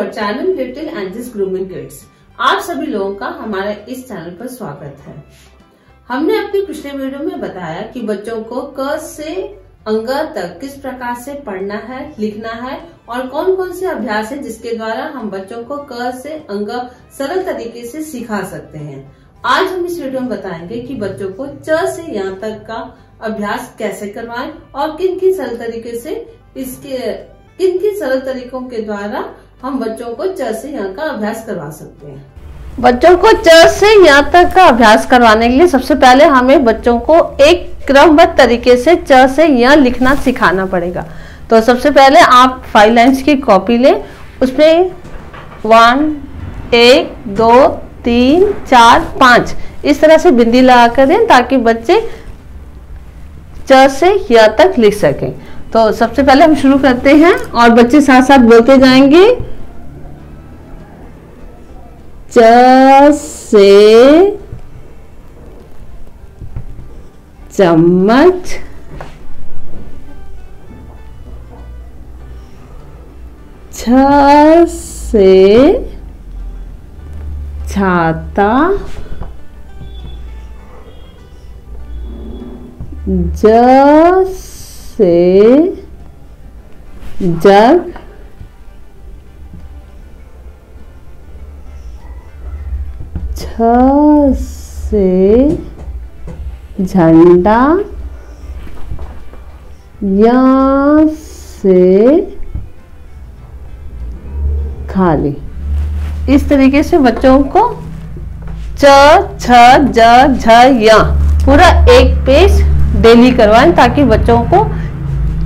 अवर channel little angels grooming kids. आप सभी लोगों का हमारे इस चैनल पर स्वागत है। हमने अपने पिछले वीडियो में बताया कि बच्चों को क से अंग तक किस प्रकार से पढ़ना है, लिखना है और कौन कौन से अभ्यास है जिसके द्वारा हम बच्चों को क से अंग सरल तरीके से सिखा सकते हैं। आज हम इस वीडियो में बताएंगे कि बच्चों को च से यहाँ तक का अभ्यास कैसे करवाएं और किन किन सरल तरीकों के द्वारा हम बच्चों को च से यहाँ का अभ्यास करवा सकते हैं। बच्चों को च से यहाँ तक का अभ्यास करवाने के लिए सबसे पहले हमें बच्चों को एक क्रमबद्ध तरीके से च से यहाँ लिखना सिखाना पड़ेगा। तो सबसे पहले आप 5 लाइन्स की कॉपी लें, उसमें 1 2 3 4 5 इस तरह से बिंदी लगा कर दें ताकि बच्चे च से यहाँ तक लिख सकें। तो सबसे पहले हम शुरू करते हैं और बच्चे साथ साथ बोलते जाएंगे। च से चम्मच, छ से छाता, ज से जग, छ से झंडा, या से खाली। इस तरीके से बच्चों को च, छ, ज, झ, या पूरा एक पेज डेली करवाएं ताकि बच्चों को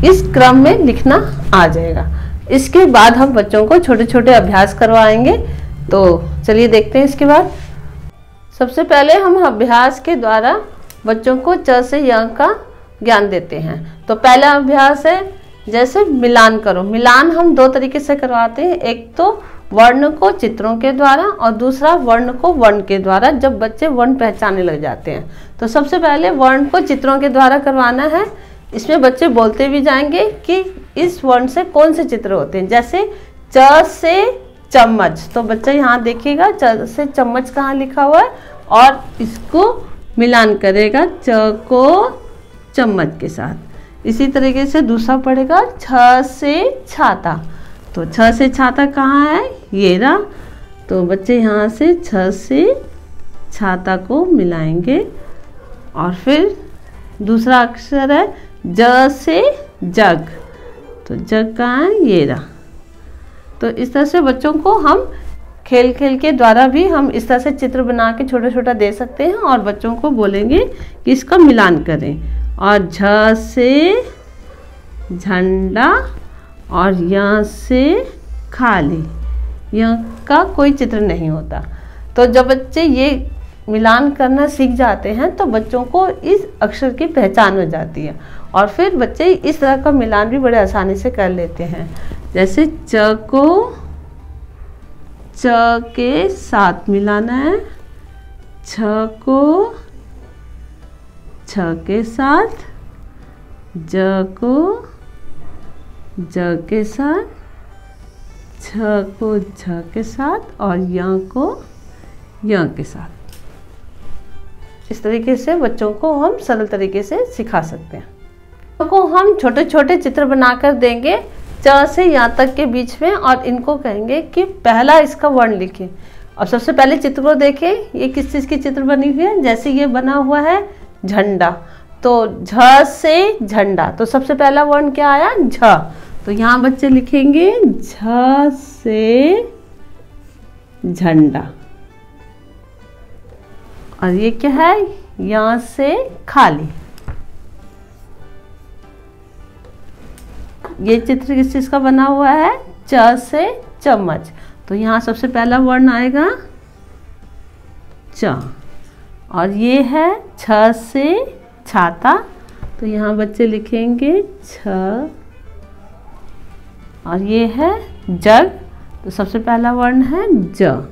इस क्रम में लिखना आ जाएगा। इसके बाद हम बच्चों को छोटे छोटे अभ्यास करवाएंगे। तो चलिए देखते हैं इसके बाद। सबसे पहले हम अभ्यास के द्वारा बच्चों को च से य का ज्ञान देते हैं। तो पहला अभ्यास है जैसे मिलान करो। मिलान हम 2 तरीके से करवाते हैं, एक तो वर्ण को चित्रों के द्वारा और दूसरा वर्ण को वर्ण के द्वारा, जब बच्चे वर्ण पहचानने लग जाते हैं। तो सबसे पहले वर्ण को चित्रों के द्वारा करवाना है। इसमें बच्चे बोलते भी जाएंगे कि इस वर्ण से कौन से चित्र होते हैं। जैसे च से चम्मच, तो बच्चा यहाँ देखिएगा च से चम्मच कहाँ लिखा हुआ है और इसको मिलान करेगा च को चम्मच के साथ। इसी तरीके से दूसरा पड़ेगा छ से छाता। तो छ से छाता कहाँ है, ये रहा। तो बच्चे यहाँ से छ से छाता को मिलाएंगे। और फिर दूसरा अक्षर है ज से जग। तो जग कहाँ है, ये रहा। तो इस तरह से बच्चों को हम खेल खेल के द्वारा भी हम इस तरह से चित्र बना के छोटा छोटा दे सकते हैं और बच्चों को बोलेंगे कि इसका मिलान करें। और झ से झंडा और यहाँ से खाली, यहाँ का कोई चित्र नहीं होता। तो जब बच्चे ये मिलान करना सीख जाते हैं तो बच्चों को इस अक्षर की पहचान हो जाती है और फिर बच्चे इस तरह का मिलान भी बड़े आसानी से कर लेते हैं। जैसे च को च के साथ मिलाना है, छ को छ के साथ, ज को ज के साथ, छ को झ के साथ और य को य के साथ। इस तरीके से बच्चों को हम सरल तरीके से सिखा सकते हैं। को हम छोटे छोटे चित्र बनाकर देंगे च से यहाँ तक के बीच में और इनको कहेंगे कि पहला इसका वर्ण लिखें। और सबसे पहले चित्र को देखें, ये किस चीज़ की चित्र बनी हुई है। जैसे ये बना हुआ है झंडा, तो झ से झंडा, तो सबसे पहला वर्ण क्या आया, झ। तो यहाँ बच्चे लिखेंगे झ से झंडा। और ये क्या है, यहाँ से खाली। ये चित्र किस चीज़ का बना हुआ है, च से चम्मच। तो यहाँ सबसे पहला वर्ण आएगा च। और ये है छ से छाता, तो यहाँ बच्चे लिखेंगे छ। और ये है जग, तो सबसे पहला वर्ण है ज।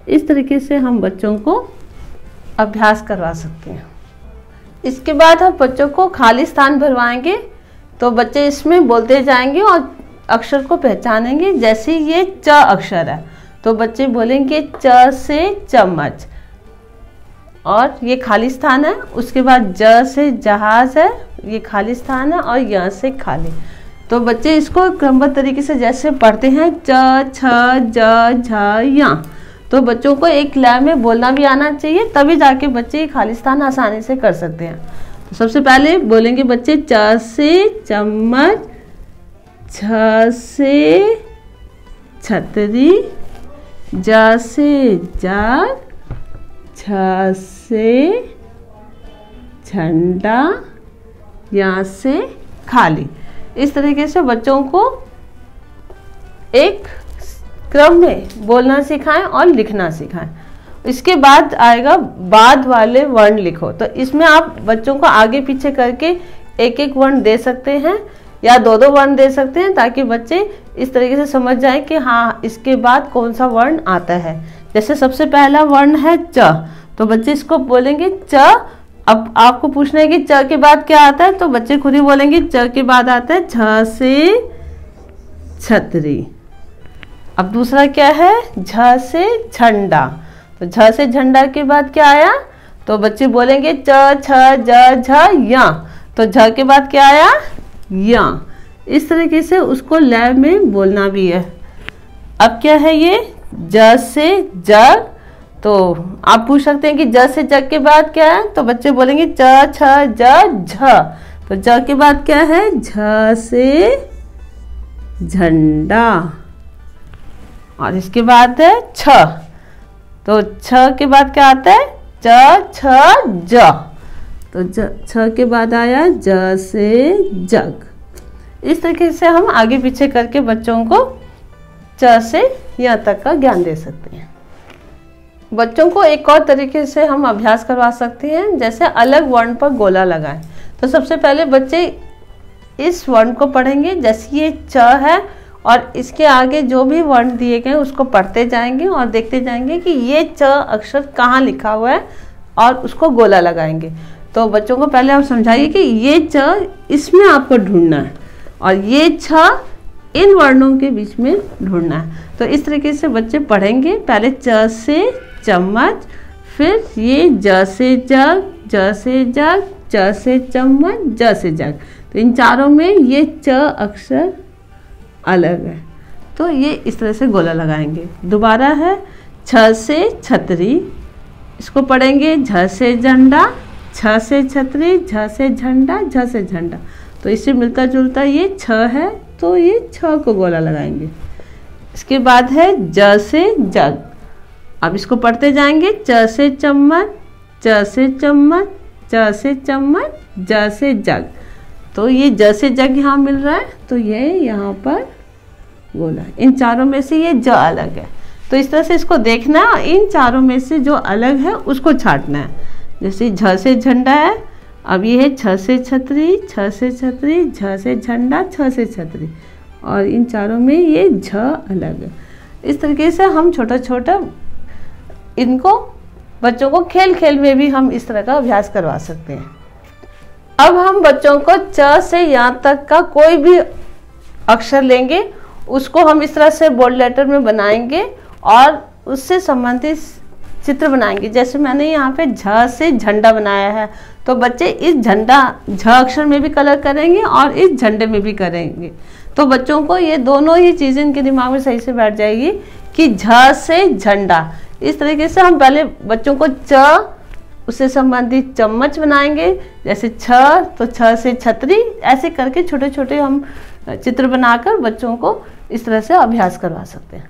इस तरीके से हम बच्चों को अभ्यास करवा सकते हैं। इसके बाद हम बच्चों को खाली स्थान भरवाएंगे। तो बच्चे इसमें बोलते जाएंगे और अक्षर को पहचानेंगे। जैसे ये च अक्षर है तो बच्चे बोलेंगे च से चम्मच, और ये खाली स्थान है। उसके बाद ज से जहाज है, ये खाली स्थान है, और य से खाली। तो बच्चे इसको क्रमबद्ध तरीके से जैसे पढ़ते हैं च छ ज झ या, तो बच्चों को एक लय में बोलना भी आना चाहिए, तभी जाके बच्चे खाली स्थान आसानी से कर सकते हैं। तो सबसे पहले बोलेंगे बच्चे च से चम्मच, छ से छतरी, ज से जग, छ से झंडा, या से खाली। इस तरीके से बच्चों को एक क्रम में बोलना सिखाएं और लिखना सिखाएं। इसके बाद आएगा बाद वाले वर्ण लिखो। तो इसमें आप बच्चों को आगे पीछे करके एक एक वर्ण दे सकते हैं या दो दो वर्ण दे सकते हैं, ताकि बच्चे इस तरीके से समझ जाएं कि हाँ इसके बाद कौन सा वर्ण आता है। जैसे सबसे पहला वर्ण है च, तो बच्चे इसको बोलेंगे च। अब आपको पूछना है कि च के बाद क्या आता है, तो बच्चे खुद ही बोलेंगे च के बाद आता है छ से छतरी। अब दूसरा क्या है, झ से झंडा। तो झ से झंडा के बाद क्या आया, तो बच्चे बोलेंगे च छ ज झ या। तो झ के बाद क्या आया, या। इस तरीके से उसको लय में बोलना भी है। अब क्या है ये ज से जग। तो आप पूछ सकते हैं कि ज से जग के बाद क्या है, तो बच्चे बोलेंगे च छ ज झ। तो ज के बाद क्या है, झ से झंडा। और इसके बाद है छ। तो छ के बाद क्या आता है, च छ ज। तो छ के बाद आया ज से जग। इस तरीके से हम आगे पीछे करके बच्चों को च से या तक का ज्ञान दे सकते हैं। बच्चों को एक और तरीके से हम अभ्यास करवा सकते हैं, जैसे अलग वर्ण पर गोला लगाएं। तो सबसे पहले बच्चे इस वर्ण को पढ़ेंगे, जैसे ये च है और इसके आगे जो भी वर्ण दिए गए उसको पढ़ते जाएंगे और देखते जाएंगे कि ये च अक्षर कहाँ लिखा हुआ है और उसको गोला लगाएंगे। तो बच्चों को पहले आप समझाइए कि ये च इसमें आपको ढूंढना है और ये छ इन वर्णों के बीच में ढूंढना है। तो इस तरीके से बच्चे पढ़ेंगे, पहले च से चम्मच, फिर ये ज से जग, ज से जग, च से चम्मच, ज से जग। तो इन चारों में ये च अक्षर अलग है, तो ये इस तरह से गोला लगाएंगे। दोबारा है छ से छतरी, इसको पढ़ेंगे झ से झंडा, छ से छतरी, झ से झंडा, झ से झंडा। तो इससे मिलता जुलता ये छ है, तो ये छ को गोला लगाएंगे। इसके बाद है ज से जग। अब इसको पढ़ते जाएंगे च से चम्मच, च से चम्मच, च से चम्मच, ज से जग। तो ये ज से जग यहाँ मिल रहा है, तो ये यहाँ पर गोला। इन चारों में से ये ज अलग है, तो इस तरह से इसको देखना है। इन चारों में से जो अलग है उसको छांटना है। जैसे झ से झंडा है, अब ये है छ से छतरी, छ से छतरी, झ से झंडा, छ से छतरी, और इन चारों में ये झ अलग है। इस तरीके से हम छोटा छोटा इनको बच्चों को खेल खेल में भी हम इस तरह का अभ्यास करवा सकते हैं। अब हम बच्चों को च से यहाँ तक का कोई भी अक्षर लेंगे, उसको हम इस तरह से बोल्ड लेटर में बनाएंगे और उससे संबंधित चित्र बनाएंगे। जैसे मैंने यहाँ पे झ से झंडा बनाया है, तो बच्चे इस झंडा झ अक्षर में भी कलर करेंगे और इस झंडे में भी करेंगे। तो बच्चों को ये दोनों ही चीज़ें इनके दिमाग में सही से बैठ जाएगी कि झ से झंडा। इस तरीके से हम पहले बच्चों को च उससे संबंधित चम्मच बनाएंगे, जैसे छ तो छ से छतरी, ऐसे करके छोटे छोटे हम चित्र बनाकर बच्चों को इस तरह से अभ्यास करवा सकते हैं।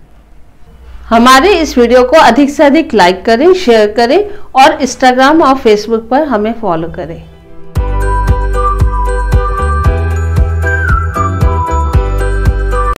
हमारे इस वीडियो को अधिक से अधिक लाइक करें, शेयर करें और इंस्टाग्राम और फेसबुक पर हमें फॉलो करें।